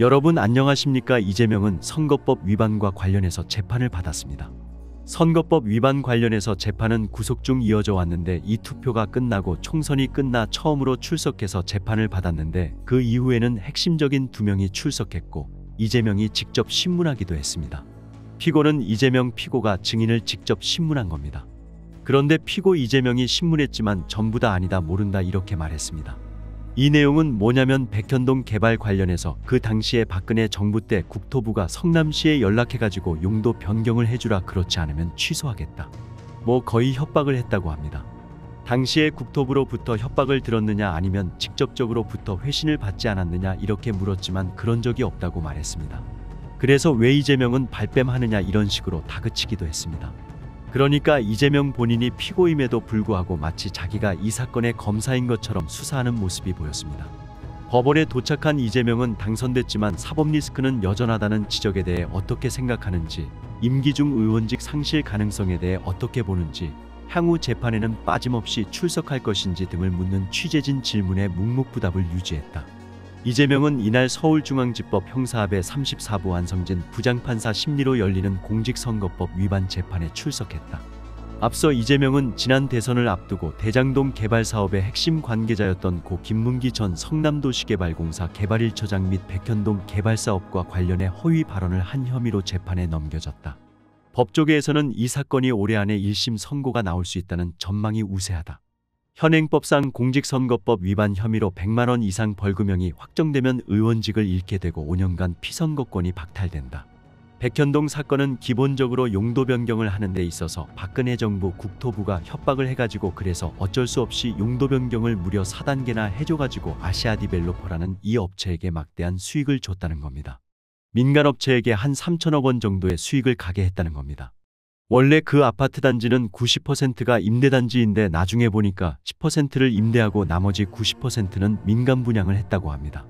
여러분 안녕하십니까? 이재명은 선거법 위반과 관련해서 재판을 받았습니다. 선거법 위반 관련해서 재판은 구속 중 이어져 왔는데 이 투표가 끝나고 총선이 끝나 처음으로 출석해서 재판을 받았는데 그 이후에는 핵심적인 2명이 출석했고 이재명이 직접 신문하기도 했습니다. 피고는 이재명 피고가 증인을 직접 신문한 겁니다. 그런데 피고 이재명이 신문했지만 전부 다 아니다 모른다 이렇게 말했습니다. 이 내용은 뭐냐면 백현동 개발 관련해서 그 당시에 박근혜 정부 때 국토부가 성남시에 연락해가지고 용도 변경을 해주라, 그렇지 않으면 취소하겠다, 거의 협박을 했다고 합니다. 당시에 국토부로부터 협박을 들었느냐 아니면 직접적으로부터 회신을 받지 않았느냐 이렇게 물었지만 그런 적이 없다고 말했습니다. 그래서 왜 이재명은 발뺌하느냐 이런 식으로 다그치기도 했습니다. 그러니까 이재명 본인이 피고임에도 불구하고 마치 자기가 이 사건의 검사인 것처럼 수사하는 모습이 보였습니다. 법원에 도착한 이재명은 당선됐지만 사법 리스크는 여전하다는 지적에 대해 어떻게 생각하는지, 임기 중 의원직 상실 가능성에 대해 어떻게 보는지, 향후 재판에는 빠짐없이 출석할 것인지 등을 묻는 취재진 질문에 묵묵부답을 유지했다. 이재명은 이날 서울중앙지법 형사합의 34부 안성진 부장판사 심리로 열리는 공직선거법 위반 재판에 출석했다. 앞서 이재명은 지난 대선을 앞두고 대장동 개발 사업의 핵심 관계자였던 고 김문기 전 성남도시개발공사 개발 1처장 및 백현동 개발 사업과 관련해 허위 발언을 한 혐의로 재판에 넘겨졌다. 법조계에서는 이 사건이 올해 안에 1심 선고가 나올 수 있다는 전망이 우세하다. 현행법상 공직선거법 위반 혐의로 100만 원 이상 벌금형이 확정되면 의원직을 잃게 되고 5년간 피선거권이 박탈된다. 백현동 사건은 기본적으로 용도 변경을 하는 데 있어서 박근혜 정부 국토부가 협박을 해가지고 그래서 어쩔 수 없이 용도 변경을 무려 4단계나 해줘가지고 아시아디벨로퍼라는 이 업체에게 막대한 수익을 줬다는 겁니다. 민간업체에게 한 3천억 원 정도의 수익을 가게 했다는 겁니다. 원래 그 아파트 단지는 90%가 임대단지인데 나중에 보니까 10%를 임대하고 나머지 90%는 민간 분양을 했다고 합니다.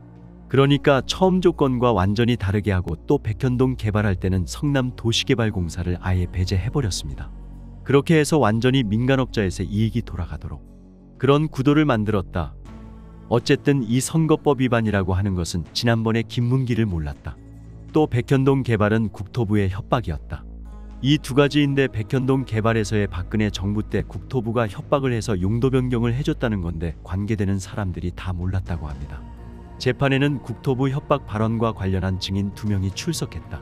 그러니까 처음 조건과 완전히 다르게 하고 또 백현동 개발할 때는 성남도시개발공사를 아예 배제해버렸습니다. 그렇게 해서 완전히 민간업자에서 이익이 돌아가도록 그런 구도를 만들었다. 어쨌든 이 선거법 위반이라고 하는 것은 지난번에 김문기를 몰랐다. 또 백현동 개발은 국토부의 협박이었다. 이 두 가지인데 백현동 개발에서의 박근혜 정부 때 국토부가 협박을 해서 용도 변경을 해줬다는 건데 관계되는 사람들이 다 몰랐다고 합니다. 재판에는 국토부 협박 발언과 관련한 증인 2명이 출석했다.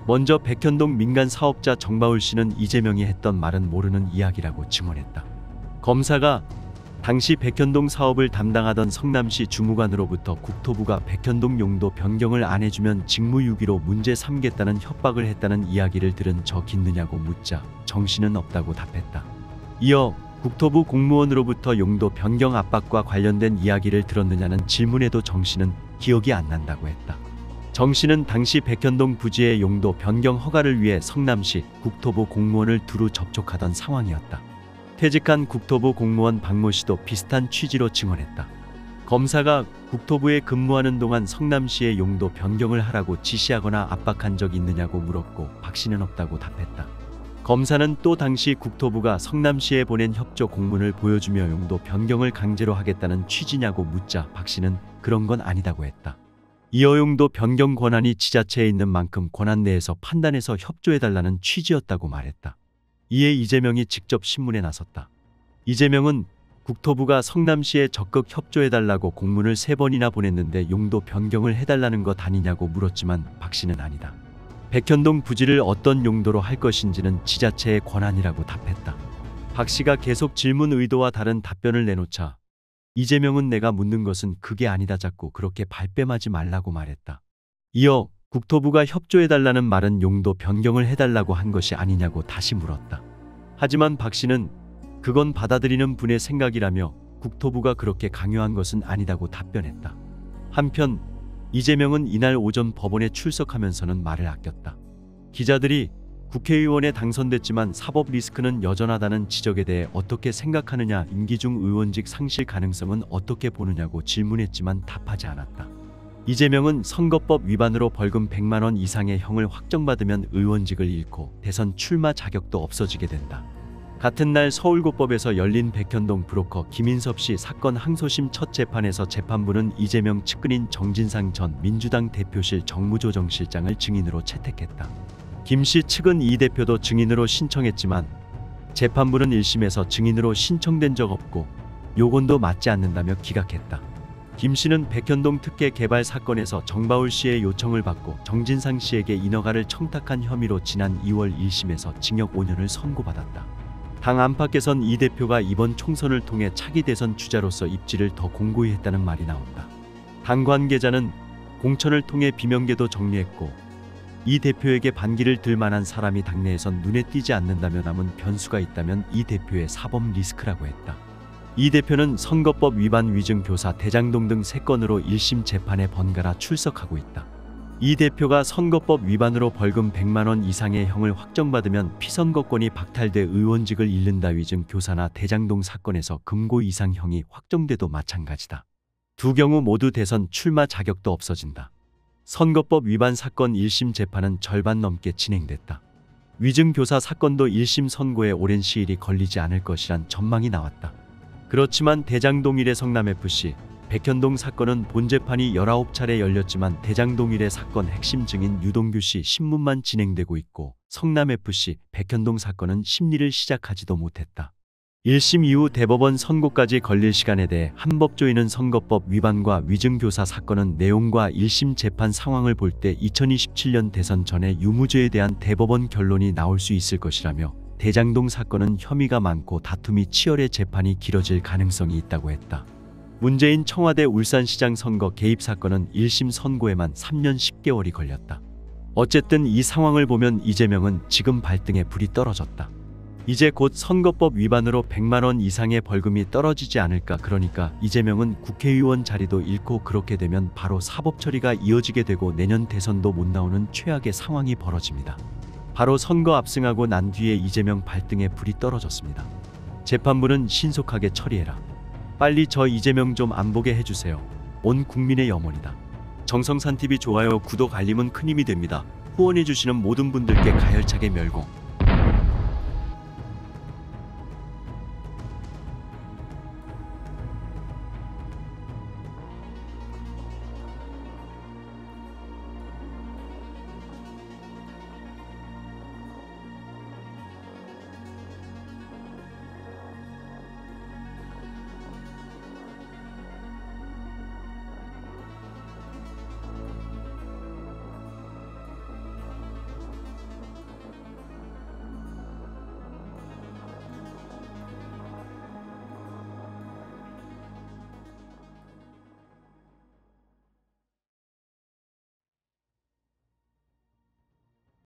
먼저 백현동 민간 사업자 정바울 씨는 이재명이 했던 말은 모르는 이야기라고 증언했다. 검사가 당시 백현동 사업을 담당하던 성남시 주무관으로부터 국토부가 백현동 용도 변경을 안 해주면 직무유기로 문제 삼겠다는 협박을 했다는 이야기를 들은 적 있느냐고 묻자 정신은 없다고 답했다. 이어 국토부 공무원으로부터 용도 변경 압박과 관련된 이야기를 들었느냐는 질문에도 정신은 기억이 안 난다고 했다. 정 씨는 당시 백현동 부지의 용도 변경 허가를 위해 성남시 국토부 공무원을 두루 접촉하던 상황이었다. 퇴직한 국토부 공무원 박모 씨도 비슷한 취지로 증언했다. 검사가 국토부에 근무하는 동안 성남시의 용도 변경을 하라고 지시하거나 압박한 적 있느냐고 물었고 박 씨는 없다고 답했다. 검사는 또 당시 국토부가 성남시에 보낸 협조 공문을 보여주며 용도 변경을 강제로 하겠다는 취지냐고 묻자 박 씨는 그런 건 아니다고 했다. 이어 용도 변경 권한이 지자체에 있는 만큼 권한 내에서 판단해서 협조해달라는 취지였다고 말했다. 이에 이재명이 직접 신문에 나섰다. 이재명은 국토부가 성남시에 적극 협조해달라고 공문을 3번이나 보냈는데 용도 변경을 해달라는 것 아니냐고 물었지만 박 씨는 아니다. 백현동 부지를 어떤 용도로 할 것인지는 지자체의 권한이라고 답했다. 박 씨가 계속 질문 의도와 다른 답변을 내놓자 이재명은 내가 묻는 것은 그게 아니다, 자꾸 그렇게 발뺌하지 말라고 말했다. 이어 국토부가 협조해달라는 말은 용도 변경을 해달라고 한 것이 아니냐고 다시 물었다. 하지만 박 씨는 그건 받아들이는 분의 생각이라며 국토부가 그렇게 강요한 것은 아니다고 답변했다. 한편 이재명은 이날 오전 법원에 출석하면서는 말을 아꼈다. 기자들이 국회의원에 당선됐지만 사법 리스크는 여전하다는 지적에 대해 어떻게 생각하느냐, 임기 중 의원직 상실 가능성은 어떻게 보느냐고 질문했지만 답하지 않았다. 이재명은 선거법 위반으로 벌금 100만 원 이상의 형을 확정받으면 의원직을 잃고 대선 출마 자격도 없어지게 된다. 같은 날 서울고법에서 열린 백현동 브로커 김인섭 씨 사건 항소심 첫 재판에서 재판부는 이재명 측근인 정진상 전 민주당 대표실 정무조정실장을 증인으로 채택했다. 김 씨 측은 이 대표도 증인으로 신청했지만 재판부는 1심에서 증인으로 신청된 적 없고 요건도 맞지 않는다며 기각했다. 김 씨는 백현동 특혜 개발 사건에서 정바울 씨의 요청을 받고 정진상 씨에게 인허가를 청탁한 혐의로 지난 2월 1심에서 징역 5년을 선고받았다. 당 안팎에선 이 대표가 이번 총선을 통해 차기 대선 주자로서 입지를 더 공고히 했다는 말이 나온다. 당 관계자는 공천을 통해 비명계도 정리했고 이 대표에게 반기를 들 만한 사람이 당내에선 눈에 띄지 않는다며 남은 변수가 있다면 이 대표의 사법 리스크라고 했다. 이 대표는 선거법 위반 위증교사 대장동 등 3건으로 1심 재판에 번갈아 출석하고 있다. 이 대표가 선거법 위반으로 벌금 100만 원 이상의 형을 확정받으면 피선거권이 박탈돼 의원직을 잃는다. 위증교사나 대장동 사건에서 금고 이상 형이 확정돼도 마찬가지다. 두 경우 모두 대선 출마 자격도 없어진다. 선거법 위반 사건 1심 재판은 절반 넘게 진행됐다. 위증교사 사건도 1심 선고에 오랜 시일이 걸리지 않을 것이란 전망이 나왔다. 그렇지만 대장동 일의 성남FC, 백현동 사건은 본재판이 19차례 열렸지만 대장동 일의 사건 핵심 증인 유동규 씨 신문만 진행되고 있고 성남FC, 백현동 사건은 심리를 시작하지도 못했다. 1심 이후 대법원 선고까지 걸릴 시간에 대해 한법조인은 선거법 위반과 위증교사 사건은 내용과 1심 재판 상황을 볼 때 2027년 대선 전에 유무죄에 대한 대법원 결론이 나올 수 있을 것이라며 대장동 사건은 혐의가 많고 다툼이 치열해 재판이 길어질 가능성이 있다고 했다. 문재인 청와대 울산시장 선거 개입 사건은 1심 선고에만 3년 10개월이 걸렸다. 어쨌든 이 상황을 보면 이재명은 지금 발등에 불이 떨어졌다. 이제 곧 선거법 위반으로 100만 원 이상의 벌금이 떨어지지 않을까. 그러니까 이재명은 국회의원 자리도 잃고 그렇게 되면 바로 사법 처리가 이어지게 되고 내년 대선도 못 나오는 최악의 상황이 벌어집니다. 바로 선거 압승하고 난 뒤에 이재명 발등에 불이 떨어졌습니다. 재판부는 신속하게 처리해라. 빨리 저 이재명 좀 안 보게 해주세요. 온 국민의 염원이다. 정성산TV 좋아요, 구독, 알림은 큰 힘이 됩니다. 후원해주시는 모든 분들께 가열차게 멸공.